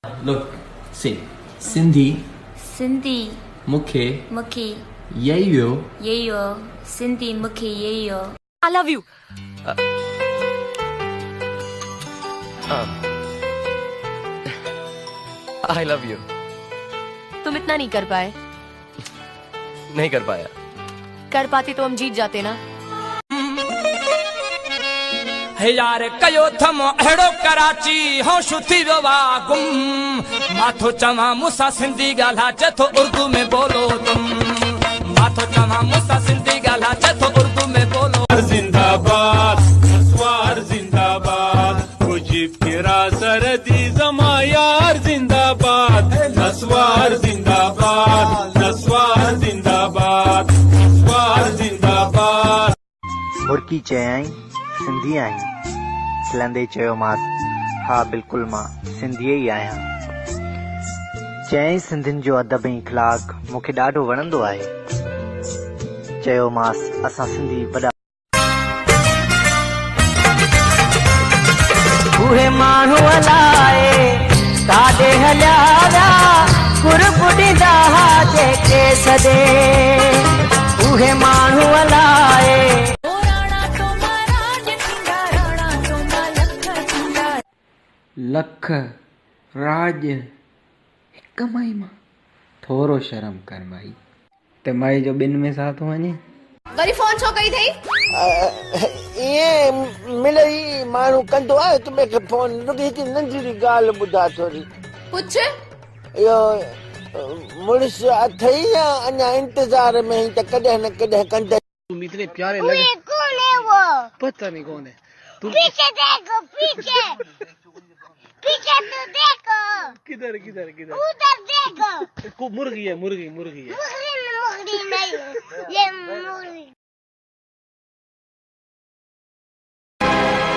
Look, say Sindhi, Sindhi, Mukhe, Mukhi, Yayo, Yayo, Sindhi, Mukhi, Yayo. I love you. I love you. तुम इतना नहीं कर पाए। नहीं कर पाया। कर पाते तो हम जीत जाते ना। हे यार कयो थमो अहिड़ो कराची हो शुथी वियो गुम माथो चवा मूंसां सिंधी ॻाल्हाए थो उर्दू में बोलो तुम माथो चवा मूंसां सिंधी ॻाल्हाए थो उर्दू में बोलो जिंदाबाद नस्वार जिंदाबाद मुजीब फिरा सरदी जमा यार जिंदाबाद नस्वार जिंदाबाद नस्वार जिंदाबाद नस्वार जिंदाबाद मुर्की चयाई सिंधी आई खिलंदे चयोमांस हाँ बिल्कुल मां सिंधी ही आया चयाई सिंधियुनि जो अदब ऐं इख़लाक़ मूंखे ॾाढो वणंदो आहे चयोमांस असां सिंधी वॾा उहे माण्हू अलाए काॾे हलिया विया कुरब ॾींदा हा जेके सॾे उहे माण्हू अलाए लख राज हिक माई मां थोरो शर्म कर भाई ते माई जो ॿिनि में साथ वञे वरी फोन छो कई थई? ये मिलई माण्हू कंदो आहे तुम्हें के फोन रुकी हिकु नंढड़ी ॻाल्हि ॿुधा थोरी पुछ इहो मुड़ुस अथई या अञा इंतजार में ही त कॾहिं न कॾहिं कंदे तुम इतने प्यारे लगे कौन है वो पता नहीं कौन है तुम पीछे देखो पीछे पीछे तो देखो किधर किधर किधर उधर देखो मुर्गी है मुर्गी है मुर्गी नहीं ये मुर्गी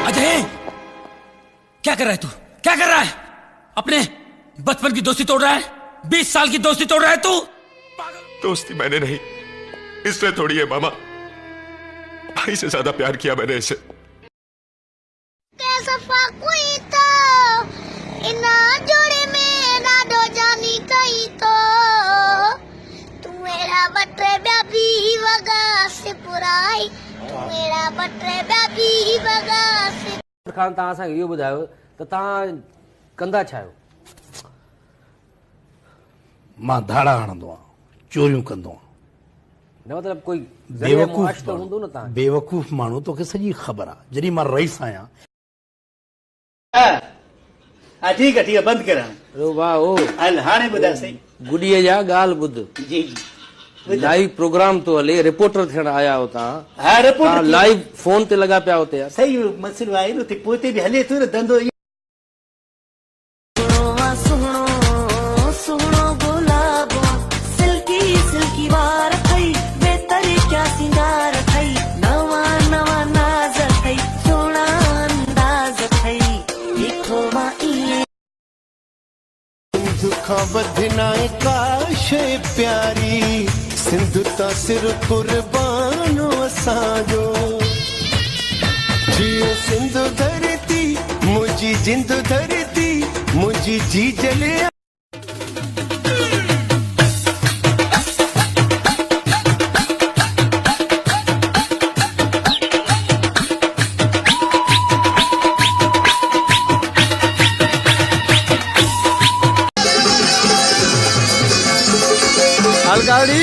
अजय क्या कर रहा है तू क्या कर रहा है अपने बचपन की दोस्ती तोड़ रहा है 20 साल की दोस्ती तोड़ रहा है तू दोस्ती मैंने नहीं इसने तोड़ी है मामा भाई से ज्यादा प्यार किया मैंने इसे कैसा कोई तो इना जोड़े में राडो जानी कही तो तू मेरा बटरे बेबी वगा से पुराई तू मेरा बटरे बेबी वगा से खान तव्हां असांखे इहो ॿुधायो त तव्हां कंदा छा आहियो? मां धाड़ा हणंदो आहियां चोरियूं कंदो आहियां न मतिलब कोई बेवकूफ़ हूंदो न तव्हां बेवकूफ़ माण्हू तोखे सॼी ख़बर आहे जॾहिं मां रईस आहियां ठीक है बंद कर वाह ओ हल हाणे ॿुधाए सही गुॾीअ जा ॻाल्हि ॿुध जी जी लाइव प्रोग्राम तो हले रिपोर्टर थियण आया हो तव्हां हा रिपोर्ट लाइव फोन ते लॻा पिया हुते यार सही मसइलो आहे न पोइ बि हले थो न धंधो बधनाए काश प्यारी सिंध ता सिर कुर्बानो असांजो जियो सिंध धरती मुझी जिंद धरती मुझी जी जले अलगाड़ी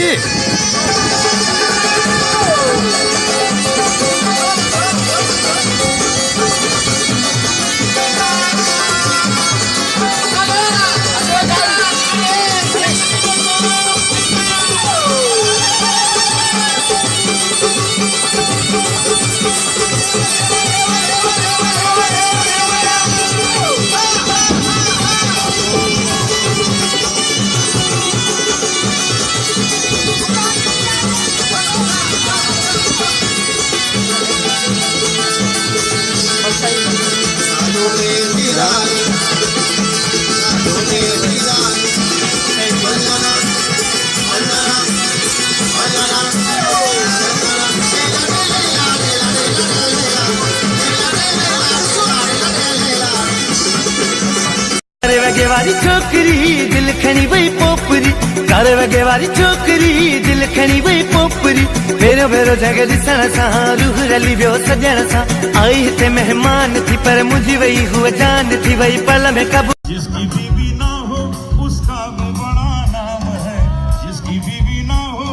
छोकरी दिल खणी वई पोपरी कर वगे वारी छोकरी दिल खणी वई पोपरी भेरो भेरो जगह ॾिसण सां रूह रली वियो सजण सां आई हिते मेहमान थी पर मुंहिंजी वई हुअ जान थी वई पल में कबू जिसकी बीवी ना हो उसका भी बड़ा नाम है जिसकी बीवी ना हो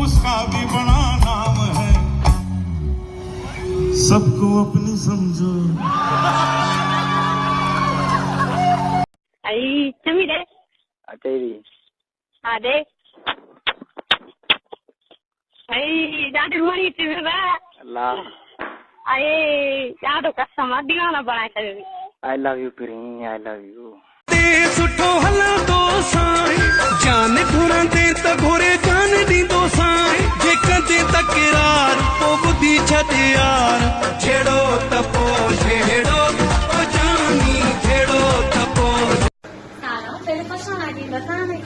उसका भी बड़ा नाम है सबको अपनी समझो आई चमी दे तेरी आ दे आई ॾाढी वणी थी वेंदा अल्लाह आई ॾाढो कसम दीवाना बणाए छॾियो I love you pre I love you सुठो हला दो साई जान घुरा दे त घोरे जान दी दो साई जे कदे तकरार पो बुधी छदे यार छेड़ो तपो छेड़ो ओ जानी छेड़ो तपो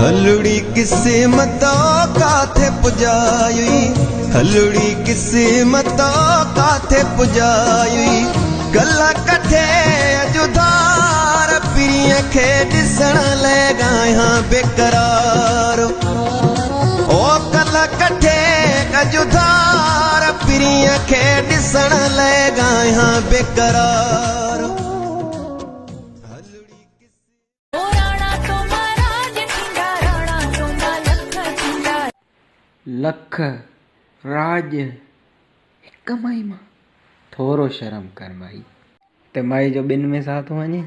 हलड़ी किस्मत काथे पुजाई हलड़ी किस्मत काथे पुजाई गला कथे जुदार पिरिय खे ॾिसण लॻा बेकरार ओ गला कथे जुदार पिरिय खे ॾिसण लॻा बेकरार लख राज हिक माई मां थोरो शर्म कर भाई ते माई जो ॿिनि में साथ वञे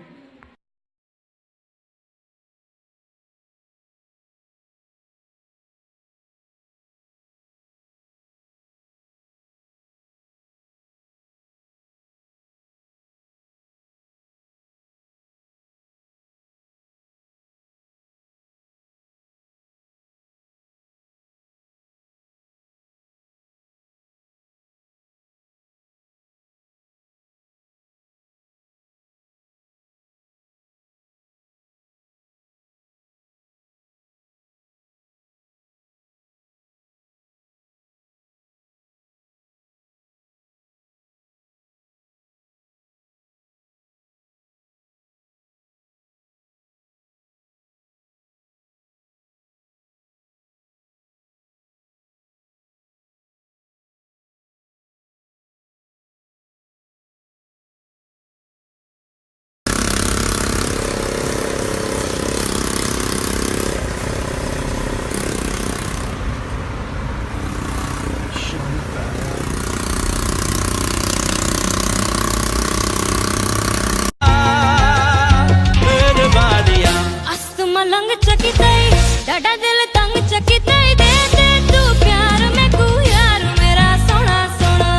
मलंग चकितई डाडा दिल तंग चकितई दे दे तू प्यार में को यार मेरा सोना सोना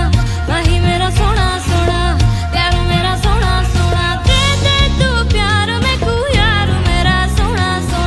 वही मेरा सोना सोना प्यार मेरा सोना सोना दे दे तू प्यार में को यार मेरा सोना सोना